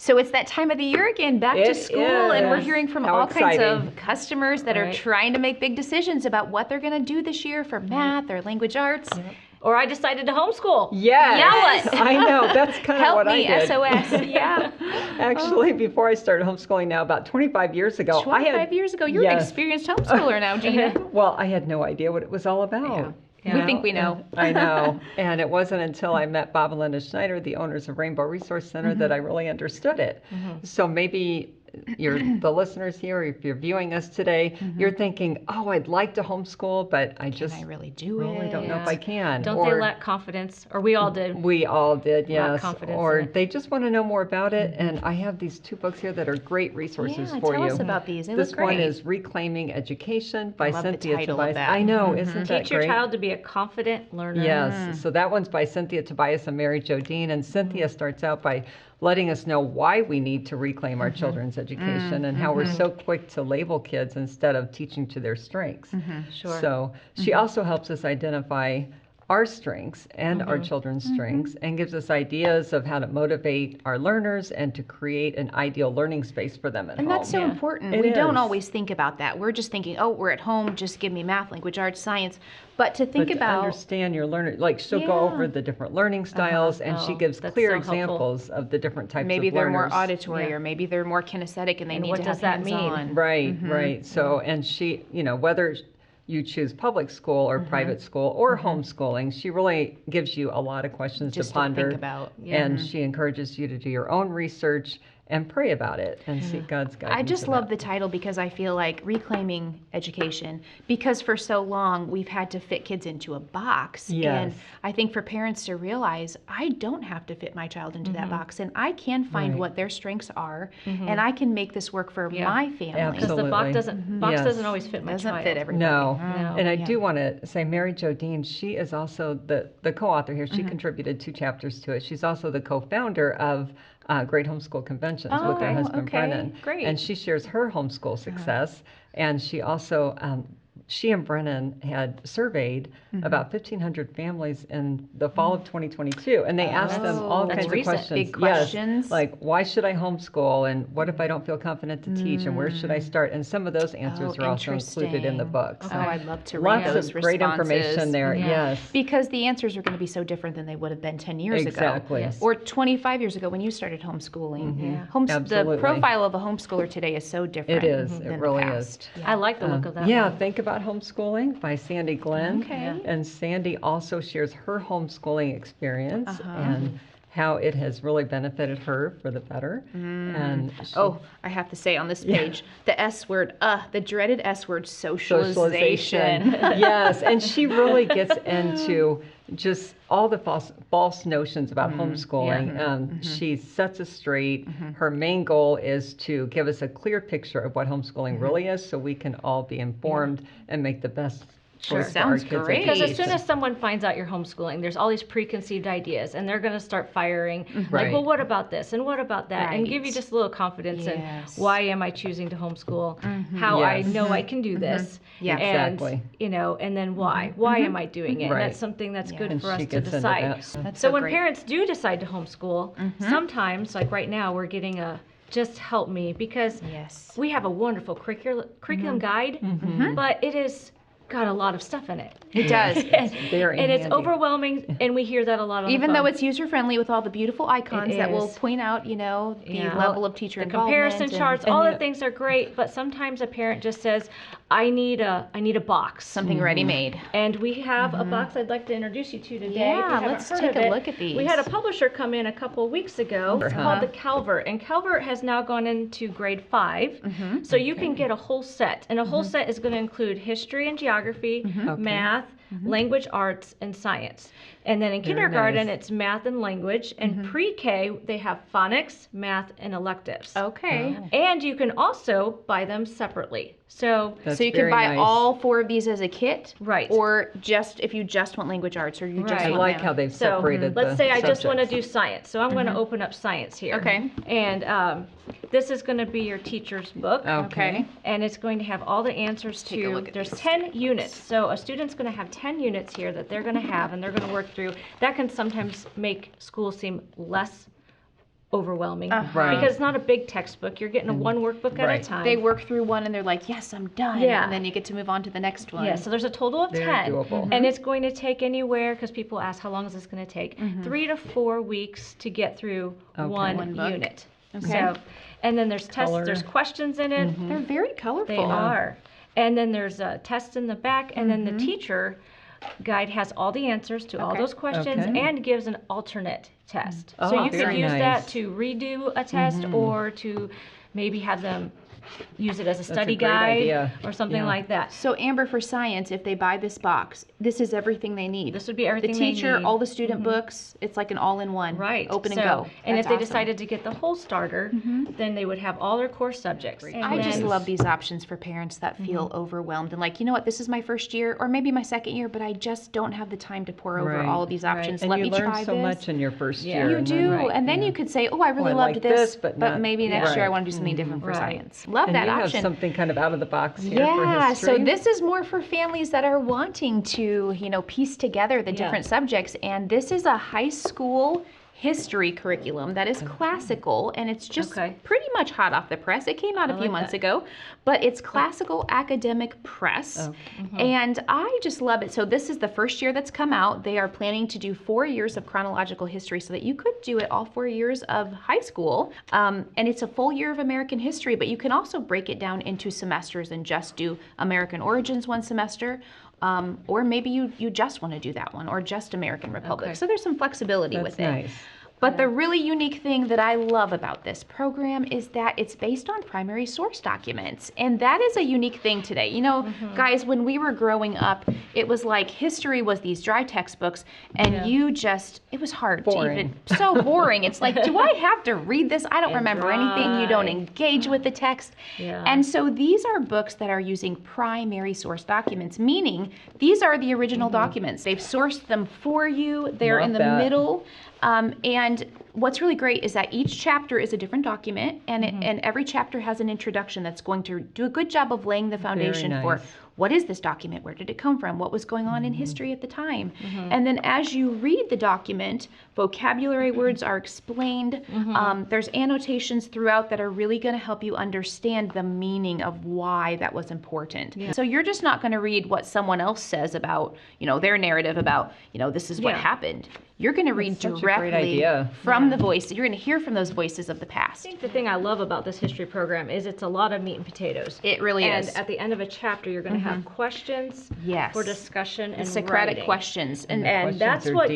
So it's that time of the year again, back to school, and we're hearing from all kinds of customers that are trying to make big decisions about what they're going to do this year for math or language arts. Or I decided to homeschool. Yes. Yell it. I know. That's kind of what I did. Help me, SOS. Yeah. Actually, before I started homeschooling now, about 25 years ago. 25 years ago? You're an experienced homeschooler now, Gina. Well, I had no idea what it was all about. Yeah. We think we know. I know. And it wasn't until I met Bob and Linda Schneider, the owners of Rainbow Resource Center, that I really understood it. So maybe the listeners here, or if you're viewing us today, you're thinking, oh, I'd like to homeschool, but I really don't know if I can. Don't they lack confidence? Or we all did. We all did, yes. Confidence or they just want to know more about it. And I have these 2 books here that are great resources for you. Tell us about these. They this look great. one is Reclaiming Education by Cynthia the title Tobias. Of that. I know, isn't that great? Teach your child to be a confident learner. Yes, so that one's by Cynthia Tobias and Mary Jo Dean. And Cynthia starts out by letting us know why we need to reclaim our children's education and how we're so quick to label kids instead of teaching to their strengths. Sure. So she also helps us identify our strengths and our children's strengths, and gives us ideas of how to motivate our learners and to create an ideal learning space for them at home. And that's so important. We don't always think about that. We're just thinking, oh, we're at home, just give me math, language, arts, science. But to think about... to understand your learner, like she'll go over the different learning styles, and she gives clear examples of the different types of learners. Maybe they're more auditory, or maybe they're more kinesthetic, and they need to have hands-on. Right, right. So, and she, whether you choose public school or private school or homeschooling, she really gives you a lot of questions to ponder. Think about. And she encourages you to do your own research and pray about it and seek God's guidance. I just love the title because I feel like reclaiming education, because for so long we've had to fit kids into a box. And I think for parents to realize, I don't have to fit my child into that box, and I can find what their strengths are, and I can make this work for my family. Because the box doesn't always fit my child. Doesn't fit everybody. No. And I do want to say Mary Jo Dean, she is also the co-author here. She contributed 2 chapters to it. She's also the co-founder of Great Homeschool Conventions with her husband Brennan. Great. And she shares her homeschool success. And she also, she and Brennan had surveyed about 1,500 families in the fall of 2022. And they asked them all kinds of questions. Big questions. Yes, like, why should I homeschool? And what if I don't feel confident to teach? And where should I start? And some of those answers are also included in the book. So I'd love to read those lots of great information there, yes. Because the answers are going to be so different than they would have been 10 years ago. Exactly. Or 25 years ago when you started homeschooling. Absolutely. The profile of a homeschooler today is so different. It is. Than It really the is. past. I like the look of that. Yeah, Think About Homeschooling by Sandy Glenn. Okay. And Sandy also shares her homeschooling experience and how it has really benefited her for the better. And I have to say on this page, the S word, the dreaded S word, socialization. Yes, and she really gets into just all the false notions about homeschooling. She sets us straight. Her main goal is to give us a clear picture of what homeschooling really is, so we can all be informed and make the best choice for our Sounds kids' great. Because as soon education. as someone finds out you're homeschooling, there's all these preconceived ideas, and they're going to start firing. Like, Right. well, what about this? And what about that? And give you Right. just a little confidence in Yes. why am I choosing to homeschool? How I know I can do this. Yeah. And, Exactly. and then why? Why am I doing it? Right. And that's something that's good And for us she to gets into decide. that. That's So so when great. parents do decide to homeschool, sometimes, like right now, we're getting a just help me, because Yes. we have a wonderful curriculum guide, but it is got a lot of stuff in it. It does. Very And it's handy. overwhelming, and we hear that a lot on Even the phone. though it's user-friendly with all the beautiful icons It that will is. point out, the level of teacher the involvement. comparison charts, all the things are great, but sometimes a parent just says, I need a box. Something ready-made. And we have a box I'd like to introduce you to today. if you Yeah, haven't let's heard take of a it. look at these. We had a publisher come in a couple weeks ago. It's called the Calvert, and Calvert has now gone into grade 5. So you can get a whole set, and a whole set is going to include history and geography, math, language arts, and science. And then in kindergarten, nice. it's math and language, and pre-K, they have phonics, math, and electives. Okay. And you can also buy them separately. So That's So you can very buy nice. all 4 of these as a kit? Right. Or just if you just want language arts, or you just Right. I want like math. how they've So separated let's say I just want to subjects. do science. So I'm going to open up science here. Okay. And this is going to be your teacher's book. Okay. And it's going to have all the answers Take a to, look at there's these. 10 units. So a student's going to have 10 units here that they're going to have, and they're going to work through. That can sometimes make school seem less overwhelming Right. because it's not a big textbook. You're getting one workbook at a Right. time. They work through one and they're like, yes, I'm done. Yeah. And then you get to move on to the next one. Yeah, so there's a total of Very 10. doable. And it's going to take anywhere, because people ask, how long is this going to take? 3 to 4 weeks to get through one book. unit. Okay. So, and then there's tests, Color. there's questions in it. They're very colorful. They are. And then there's a test in the back, and then the teacher guide has all the answers to all those questions Okay. and gives an alternate test. Oh, so you could very use nice. that to redo a test or to maybe have them use it as a study great guide idea. or something Yeah. like that. So Amber, for science, if they buy this box, this is everything they need. This would be everything the they teacher, need. all the student books. It's like an all-in-one. Right. Open so, and go. And That's if they awesome. decided to get the whole starter, then they would have all their core subjects. And I just then- love these options for parents that feel overwhelmed and like, you know what, this is my first year or maybe my second year, but I just don't have the time to pour over Right. all of these options. And Let you me learn try so this. much in your first Yeah. year. You and do, then- and then you could say, "Oh, I really I loved like this, this, but not- maybe next year I Right. want to do something different for Right. science." Love And that you have option. something kind of out of the box here for Yeah, history. so this is more for families that are wanting to, piece together the different subjects, and this is a high school history curriculum that is classical, and it's just pretty much hot off the press. It came out a few months ago, but it's classical academic press, and I just love it. So this is the first year that's come out. They are planning to do 4 years of chronological history so that you could do it all 4 years of high school, and it's a full year of American history, but you can also break it down into semesters and just do American origins one semester, or maybe you just want to do that one, or just American Republic. So there's some flexibility with it. Nice. But the really unique thing that I love about this program is that it's based on primary source documents. And that is a unique thing today. Guys, when we were growing up, it was like history was these dry textbooks, and it was hard Boring. to even, so boring. It's like, do I have to read this? I don't remember anything. You don't engage with the text. Yeah. And so these are books that are using primary source documents, meaning these are the original documents. They've sourced them for you. They're Love in the that. middle. And what's really great is that each chapter is a different document, and and every chapter has an introduction that's going to do a good job of laying the foundation for nice. what is this document, where did it come from, what was going on in history at the time. And then as you read the document, vocabulary words are explained. There's annotations throughout that are really going to help you understand the meaning of why that was important. So you're just not going to read what someone else says about, their narrative about, this is what happened. You're going to read such a great directly idea. from the voice. You're going to hear from those voices of the past. I think the thing I love about this history program is it's a lot of meat and potatoes. It really and is. at the end of a chapter, you're going to have questions Yes. for discussion and Socratic writing. questions. And And that's Questions are what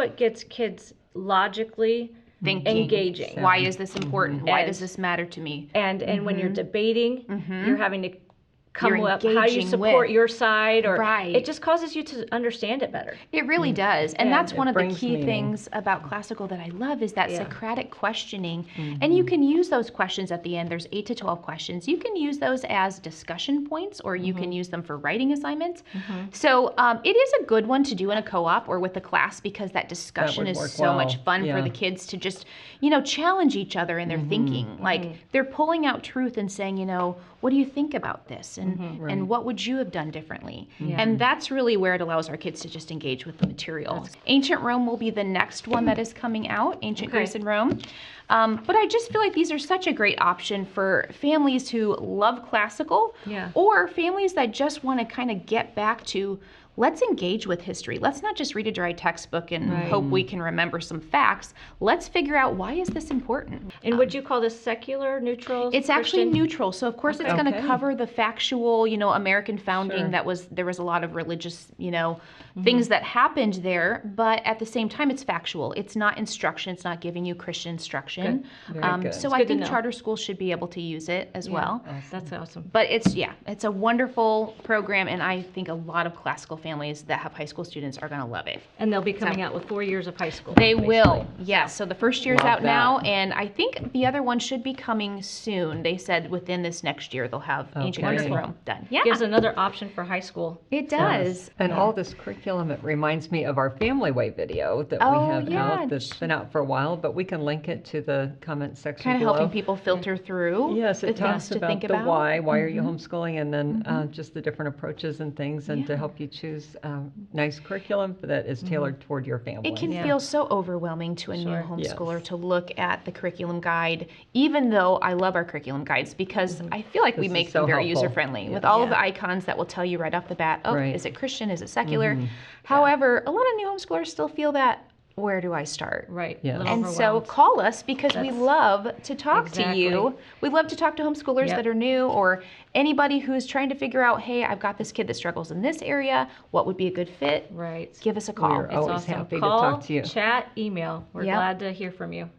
deep. gets kids logically thinking. engaging. Why is this important? Why And- does this matter to me? And when you're debating, you're having to come You're up how you engaging support with. your side, or Right. it just causes you to understand it better. It really does. And Yeah. that's one of the brings key meaning. things about classical that I love is that Yeah. Socratic questioning. And you can use those questions at the end. There's 8 to 12 questions. You can use those as discussion points, or you can use them for writing assignments. So it is a good one to do in a co-op or with a class, because that discussion would is work so well. much fun for Yeah. the kids to just, challenge each other in their thinking. Like they're pulling out truth and saying, what do you think about this? And what would you have done differently? And that's really where it allows our kids to just engage with the material. Ancient Rome will be the next one that is coming out, Ancient Greece and Rome. But I just feel like these are such a great option for families who love classical, or families that just want to kind of get back to, let's engage with history. Let's not just read a dry textbook and hope we can remember some facts. Let's figure out, why is this important? And would you call this secular, neutral? It's actually Christian? neutral. So of course it's going to Okay. cover the factual, American founding. Sure. There was a lot of religious, things that happened there, but at the same time it's factual. It's not instruction. It's not giving you Christian instruction. Very good. So It's I good to think know. charter schools should be able to use it as well. That's awesome. But it's a wonderful program, and I think a lot of classical families that have high school students are going to love it. And they'll be coming out with 4 years of high school. They will, yes. So the first year's Love out now, that. and I think the other one should be coming soon. They said within this next year they'll have Ancient Greece and Wonderful. Rome done. Yeah, Gives another option for high school. it does. And all this curriculum, it reminds me of our Family Way video that we Oh, have yeah. out that's been out for a while, but we can link it to the comment section Kind of below. helping people filter through Yes, the it things talks to about think the about. why are you homeschooling, and then just the different approaches and things, and to help you choose choose nice curriculum that is tailored toward your family. It can feel so overwhelming to a new homeschooler Yes. to look at the curriculum guide, even though I love our curriculum guides because I feel like we This make is them so very helpful. user-friendly with Yeah. all of the icons that will tell you right off the bat, oh, Right. is it Christian, is it secular? However, a lot of new homeschoolers still feel that, where do I start? Right. Yes. A little And so overwhelmed. call us because we That's- love to talk to you. Exactly. We love to talk to homeschoolers Yep. that are new or anybody who's trying to figure out, hey, I've got this kid that struggles in this area. What would be a good fit? Right. Give us a call. We're always Awesome. happy Call, to talk to you. chat, email. We're Yep. glad to hear from you.